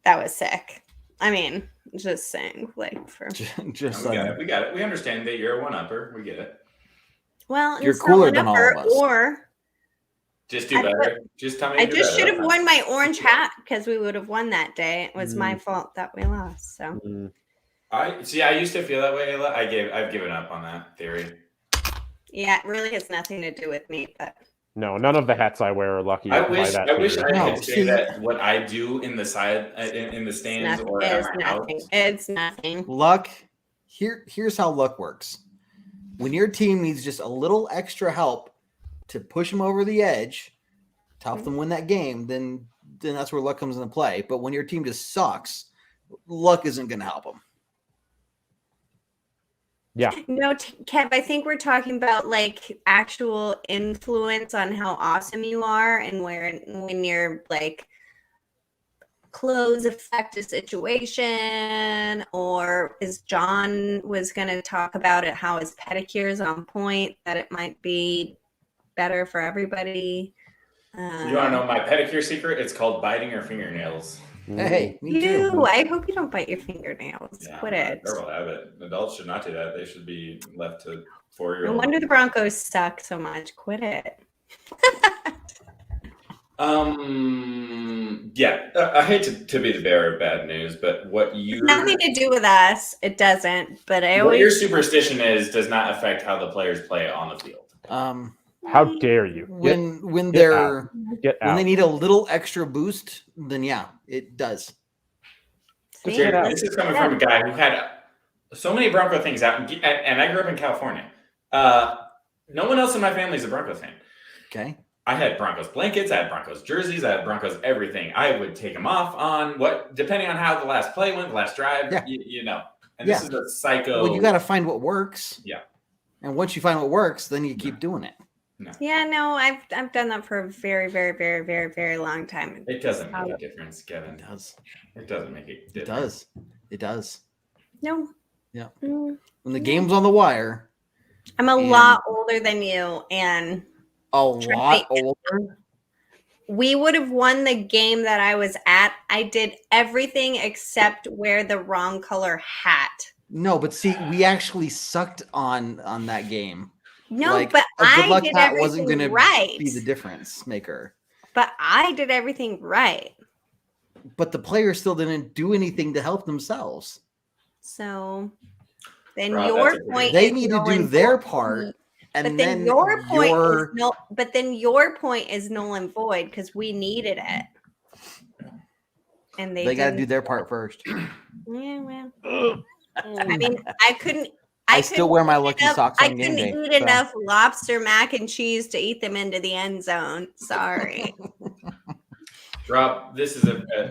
That was sick. I mean, just saying, like for Just We got it. We understand that you're a one-upper. We get it. well, You're it's not cooler one than all upper, of us. Or Just do I better. Just tell me. I to do just better. should have That's worn my orange hat because we would have won that day. It was my Mm. fault that we lost. So Mm. I see. I used to feel that way. Ayla. I've given up on that theory. yeah, it really has nothing to do with me. But No, none of the hats I wear are lucky. I by wish. that I wish theory. I No, could say see- that what I do in the side in the it's stands nothing. or at It's my house. nothing. It's nothing. Luck. Here's how luck works. When your team needs just a little extra help to push them over the edge, to help them win that game, then that's where luck comes into play. But when your team just sucks, luck isn't going to help them. Yeah. No, Kev, I think we're talking about like actual influence on how awesome you are and when you're like clothes affect a situation, or is John was going to talk about it, how his pedicure is on point, that it might be better for everybody. You want to know my pedicure secret? It's called biting your fingernails. Hey, me You, too. I hope you don't bite your fingernails. Quit it. Terrible habit. Adults should not do that. They should be left to No 4-year-olds. wonder the Broncos suck so much. Quit it. Yeah. I hate to be the bearer of bad news, but what you Nothing to do with us. It doesn't. But I what your always superstition is does not affect how the players play on the field. How dare you? When get they're Get when out. they need a little extra boost, then yeah, it does. See? Get out. This is coming from a guy who had so many Bronco things out, and I grew up in California. No one else in my family is a Broncos fan. Okay. I had Broncos blankets, I had Broncos jerseys, I had Broncos everything. I would take them off on depending on how the last play went, the last drive, Yeah. you know. And this is a psycho. Well, you got to find what works. Yeah. And once you find what works, then you keep doing it. Yeah, no, I've done that for a very, very, very, very, very long time. It doesn't make a difference, It Kevin. does. It doesn't make a It difference. does. It does. No. Yeah. Mm. When the game's on the wire, I'm a And- lot older than you, and a lot older. we would have won the game that I was at. I did everything except wear the wrong color hat. No, but see, we actually sucked on that game. No, Like, but a good I luck did hat everything wasn't going to right. be the difference maker. But I did everything right. But the players still didn't do anything to help themselves. So then Rob, your that's a point They is need to null do and their void. part, and But then then your point your is no. But then your point is null and void because we needed it, and they got to didn't. do their part first. Yeah, well, I mean, I couldn't. I still couldn't wear my eat lucky enough- socks I on game couldn't day. eat so. enough lobster mac and cheese to eat them into the end zone. Sorry. Rob, this is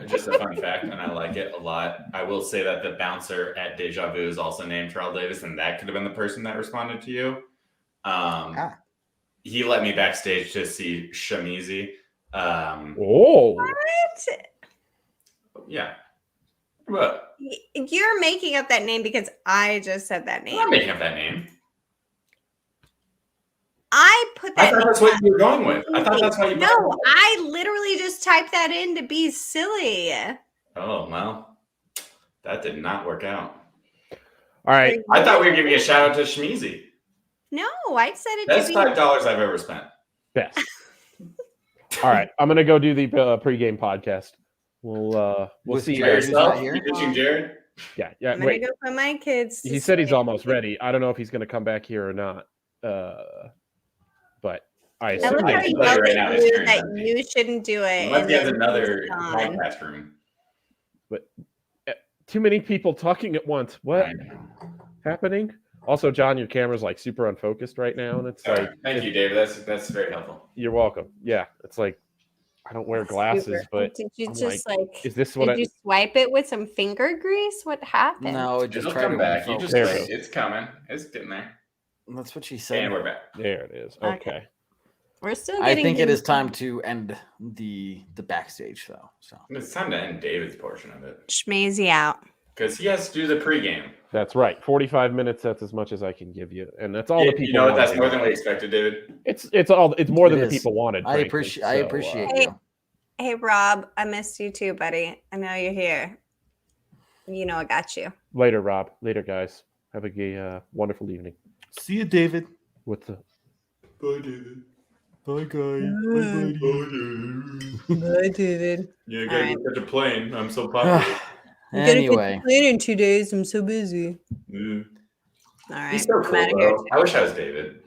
just a fun fact, and I like it a lot. I will say that the bouncer at Deja Vu is also named Terrell Davis, and that could have been the person that responded to you. He let me backstage to see Shamizi. Oh, What? Yeah. What? You're making up that name because I just said that I'm name. not making up that name. I put I that. thought that's what you were going with. I thought that's why you brought it No, up. I literally just typed that in to be silly. Oh, well. That did not work out. all right. I thought we were giving a shout out to Shmizi. No, I said it That's to $5 be. I've ever spent. Best. All right, I'm gonna go do the pregame podcast. We'll With see you Jared, guys. who's Yourself? not here? You ditching Jared? Yeah. I'm gonna Wait, go put my kids. to he said he's sleep. almost ready. I don't know if he's gonna come back here or not. But I I assume love how I he can tell you yelled right now, at it's you Jared's that empty. you shouldn't do it. Unless and he has then another he's gone. podcast room. too many people talking at once. What I know. happening? Also, John, your camera's like super unfocused right now, and it's All like right. Thank you, David. That's very helpful. you're welcome. Yeah, it's like I don't wear glasses, Super. but Did you I'm just is this what did you swipe it with some finger grease? What happened? No, it just It'll tried come to back. You unfocus. just There it wait. goes. It's coming. It's getting there. That's what she said. And we're back. There it is. Okay. Okay. We're still I getting. think it is him- time to end the backstage though. So It's time to end David's portion of it Schmazy out. because he has to do the pregame. That's right. 45 minutes. That's as much as I can give you, and that's all the people. You know what? That's wanted. more than we expected, David. It's more than It the is. people wanted. I frankly. appreciate So, appreciate Hey, you. Hey, Rob, I missed you too, buddy. I know you're here. You know I got you. Later, Rob. Later, guys. Have a wonderful evening. See you, David. With the Bye, David. Bye, guys. Bye, David. Bye, David. Yeah, All right. catch a plane. I'm so popular. Anyway, plane in 2 days. I'm so busy. Mm. All right. He's so I'm cool, out of here. though. I wish I was David.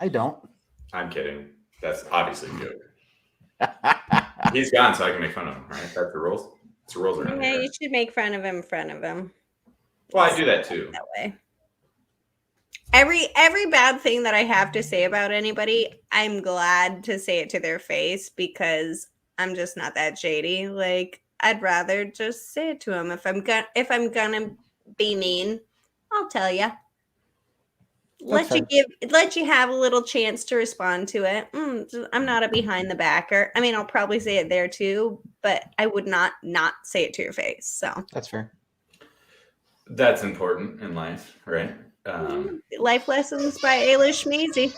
I don't. I'm kidding. That's obviously a joke. He's gone, so I can make fun of him, right? That's the rules. It's the rules around Yeah, here. you should make fun of him in front of him. Well, I do that too. That way. Every bad thing that I have to say about anybody, I'm glad to say it to their face because I'm just not that shady. Like I'd rather just say it to them. If I'm gonna be mean, I'll tell you. Let you have a little chance to respond to it. I'm not a behind the backer. I mean, I'll probably say it there too, but I would not say it to your face. So That's fair. That's important in life, right? Life Lessons by Ayla Schmeezy.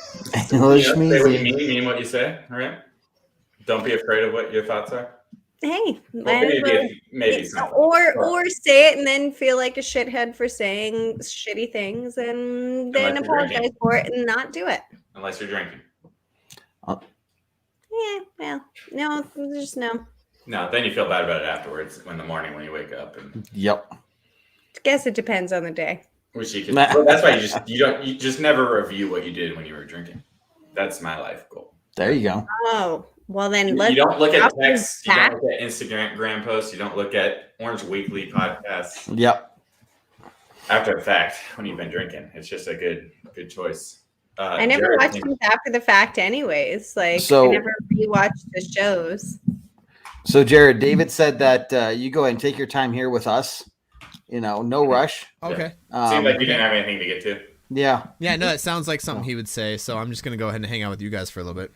Say what you mean what you say, all right? Don't be afraid of what your thoughts are. Hey, Maybe something. or say it and then feel like a shithead for saying shitty things and then apologize for it and not do it. Unless you're drinking. Yeah, well, no, just no. No, then you feel bad about it afterwards in the morning when you wake up. And Yep. I guess it depends on the day. wish you could. Well, that's why you just never review what you did when you were drinking. That's my life goal. There you go. Oh, well then You don't look at texts. You don't look at Instagram posts. You don't look at Orange Weekly podcasts. Yep. After the fact, when you've been drinking, it's just a good choice. I never watched them after the fact, anyways. Like So- I never rewatched the shows. So, Jared, David said that you go ahead and take your time here with us. You know, no rush. Okay. Seemed like you didn't have anything to get to. Yeah. Yeah, no, it sounds like something he would say, so I'm just going to go ahead and hang out with you guys for a little bit.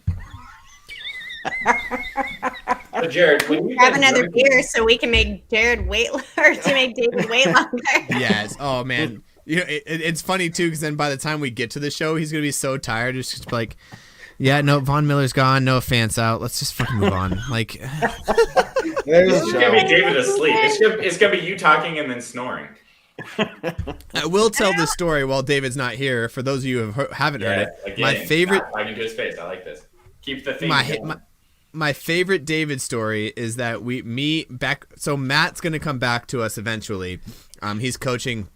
So, Jared, when you Have another beer so we can make Jared wait, or to make David wait longer. Yes. Oh, man. You know, it's funny, too, because then by the time we get to the show, he's going to be so tired. It's just like, yeah, no, Von Miller's gone. No offense out. Let's just fucking move on. Like, It's gonna be David asleep. It's gonna be you talking and then snoring. I will tell this story while David's not here. For those of you who haven't heard it, my favorite. Talking to his face. I like this. Keep the thing. My favorite David story is that we meet back. So Matt's gonna come back to us eventually. He's coaching.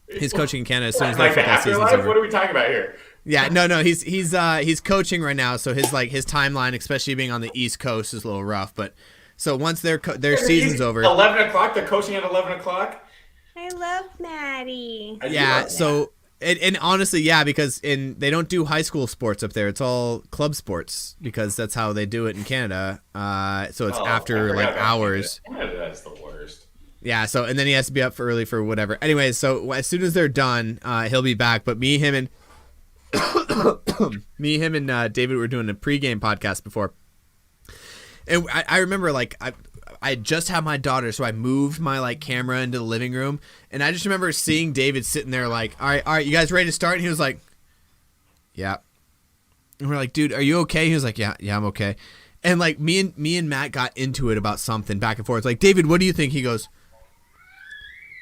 He's coaching in Canada as soon as like the the football season's afterlife. over. What are we talking about here? Yeah, no, he's coaching right now, so his timeline, especially being on the East Coast, is a little rough. But so once their season's over, 11 o'clock. They're coaching at 11 o'clock. I love Maddie. yeah. So and honestly, yeah, because they don't do high school sports up there; it's all club sports because that's how they do it in Canada. So it's after like hours. Canada, that's the worst. Yeah. So and then he has to be up early for whatever. Anyways, so as soon as they're done, he'll be back. But me, him, and David were doing a pregame podcast before. And I remember, like, I just had my daughter, so I moved my, like, camera into the living room. And I just remember seeing David sitting there like, all right, you guys ready to start? And he was like, yeah. And we're like, dude, are you okay? He was like, yeah, I'm okay. And, like, me and Matt got into it about something back and forth. Like, David, what do you think? He goes,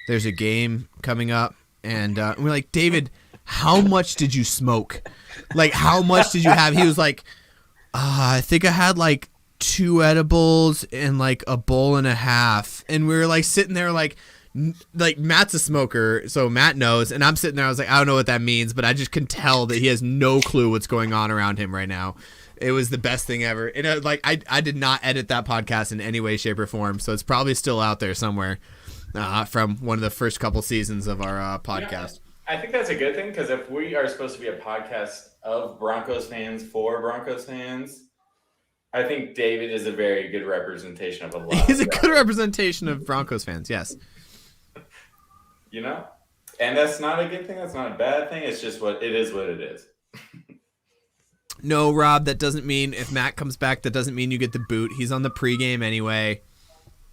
there's a game coming up. And we're like, David, how much did you smoke? Like, how much did you have? He was like, I think I had, like, 2 edibles and like a bowl and a half, and we were like sitting there like Matt's a smoker, so Matt knows, and I'm sitting there, I was like, I don't know what that means, but I just can tell that he has no clue what's going on around him right now. It was the best thing ever. And like I did not edit that podcast in any way, shape, or form, so it's probably still out there somewhere from one of the first couple seasons of our podcast. I think that's a good thing, because if we are supposed to be a podcast of Broncos fans for Broncos fans, I think David is a very good representation of a lot. He's a good representation of Broncos fans, yes. You know? And that's not a good thing. That's not a bad thing. It's just what it is. No, Rob, that doesn't mean if Matt comes back, that doesn't mean you get the boot. He's on the pregame anyway.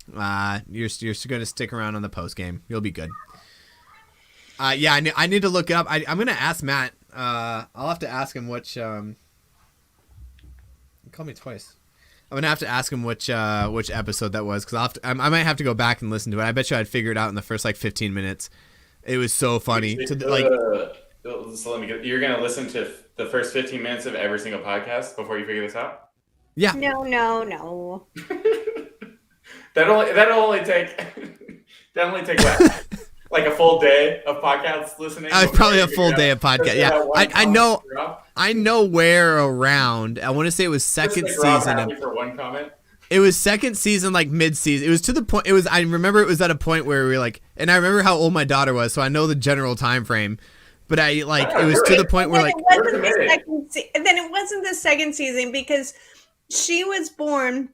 You're going to stick around on the postgame. You'll be good. Yeah, I need to look it up. I'm going to ask Matt. I'll have to ask him which... Call me twice. I'm gonna have to ask him which episode that was because I might have to go back and listen to it. I bet you I'd figure it out in the first like 15 minutes. It was so funny. So let me get. You're gonna listen to the first 15 minutes of every single podcast before you figure this out. Yeah. No. That'll only take what? Like a full day of podcast listening. Probably a full day of podcast. Yeah, I know where around. I want to say it was second season. For one comment. It was second season, like mid-season. It was to the point. It was. I remember it was at a point where we were like, and I remember how old my daughter was, so I know the general time frame. But it was to the point where like. Then it wasn't the second season because she was born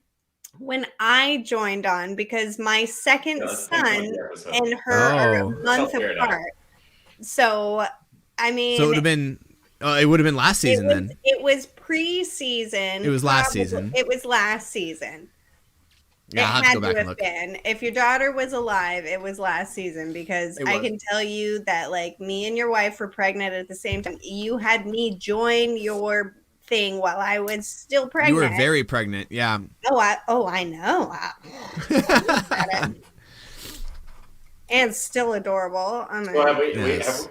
when I joined on because my second son and her are a month apart. So, I mean, so it would have been. It would have been last season then. It was pre-season. It was last season. It was last season. Yeah, I'll have to go back and look. If your daughter was alive, it was last season because I can tell you that like me and your wife were pregnant at the same time. You had me join your thing while I was still pregnant. You were very pregnant, yeah. I know. And still adorable.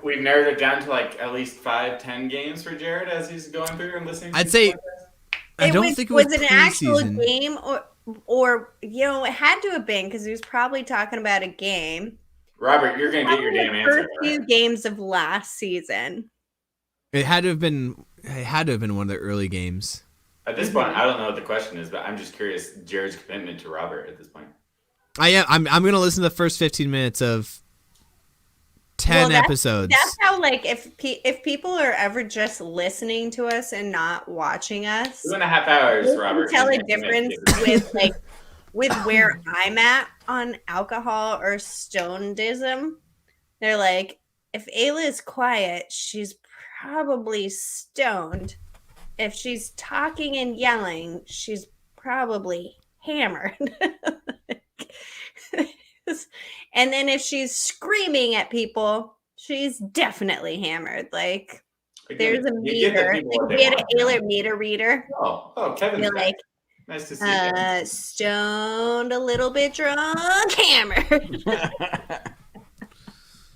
We've narrowed it down to like at least 5-10 games for Jared as he's going through and listening. I'd say I don't think it was an actual game or it had to have been because he was probably talking about a game. Robert, you're gonna get your damn answer. First few games of last season. It had to have been one of the early games. At this point, I don't know what the question is, but I'm just curious Jared's commitment to Robert at this point. I'm gonna listen to the first 15 minutes of 10 episodes. That's how if people are ever just listening to us and not watching us, 2.5 hours, Robert. Tell a difference with where I'm at on alcohol or stonedism. They're like, if Ayla is quiet, she's probably stoned. If she's talking and yelling, she's probably hammered. And then if she's screaming at people, she's definitely hammered. Like there's a meter. We had an Ayla meter reader. Oh, Kevin's like nice to see you. Stoned, a little bit drunk, hammered.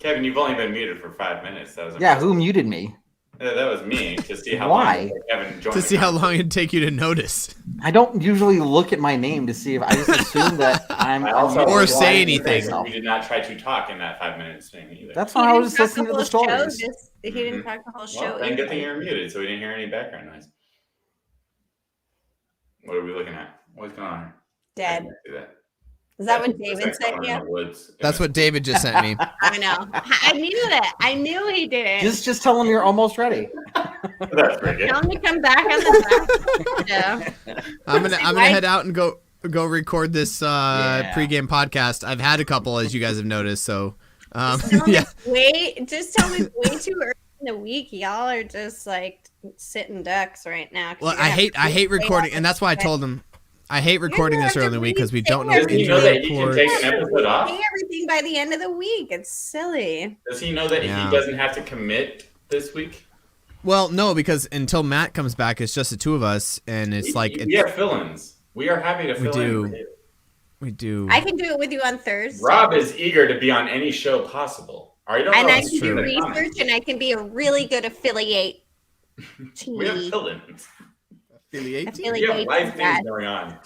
Kevin, you've only been muted for 5 minutes. Who muted me? That was me to see how long Kevin joined. To see how long it'd take you to notice. I don't usually look at my name to see if I just assume that I'm or say anything. We did not try to talk in that 5 minutes thing either. That's why I was just listening to the stories. He didn't talk the whole show. Then good thing you're muted, so we didn't hear any background noise. What are we looking at? What's going on? Dead. Is that what David sent you? That's what David just sent me. I know. I knew that. I knew he did it. Just tell him you're almost ready. That's pretty good. Tell him to come back on the back. Yeah. I'm gonna head out and go record this pregame podcast. I've had a couple, as you guys have noticed. So just tell me way too early in the week. Y'all are just like sitting ducks right now. Well, I hate recording, and that's why I told him. I hate recording this early in the week because we don't know when to record. You can take an episode off? Everything by the end of the week. It's silly. Does he know that he doesn't have to commit this week? Well, no, because until Matt comes back, it's just the two of us, and it's we have fill-ins. We are happy to fill in. We do. I can do it with you on Thursday. Rob is eager to be on any show possible. I can do research, and I can be a really good affiliate. We have fill-ins. We have life things going on.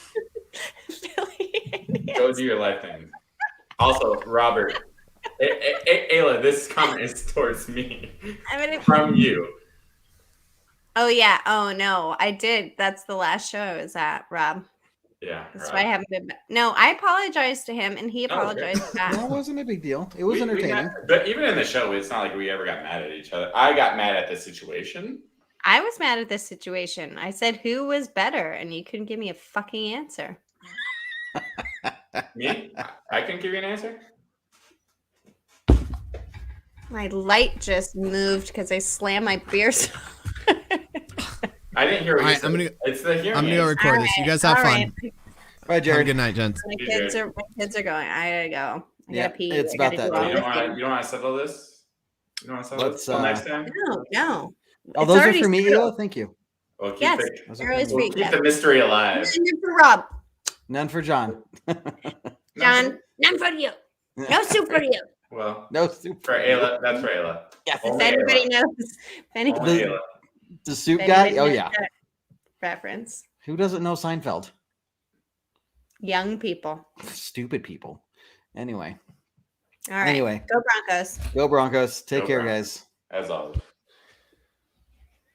Go do your life things. Also, Robert, Ayla, this comment is towards me. From you. Oh, yeah. Oh, no. I did. That's the last show I was at, Rob. Yeah. That's why I haven't been back. No, I apologized to him, and he apologized back. That wasn't a big deal. It was entertaining. But even in the show, it's not like we ever got mad at each other. I got mad at the situation. I was mad at this situation. I said, who was better? And you couldn't give me a fucking answer. Me? I can give you an answer? My light just moved because I slammed my beer. I didn't hear what you said. I'm gonna go record this. You guys have fun. Bye, Jared. Have a good night, gents. My kids are going. I gotta go. I gotta pee. It's about that time. You don't want to settle this? You don't want to settle this till next time? No. Oh, those are for me, Ayla? Thank you. We'll keep, Yes, the, Those there are always funny. we'll be keep Jeff. the mystery alive. None for Rob. None for John. John, none for you. No soup for you. Well, No soup for Ayla, that's for Ayla. Yes. If Only anybody Ayla. knows, if anybody, Only The- Ayla. The soup if guy? anybody Oh knows yeah. that reference. Who doesn't know Seinfeld? Young people. Stupid people. Anyway. All right. Anyway. Go Broncos. Go Broncos. Take Go care, Broncos. guys. As always.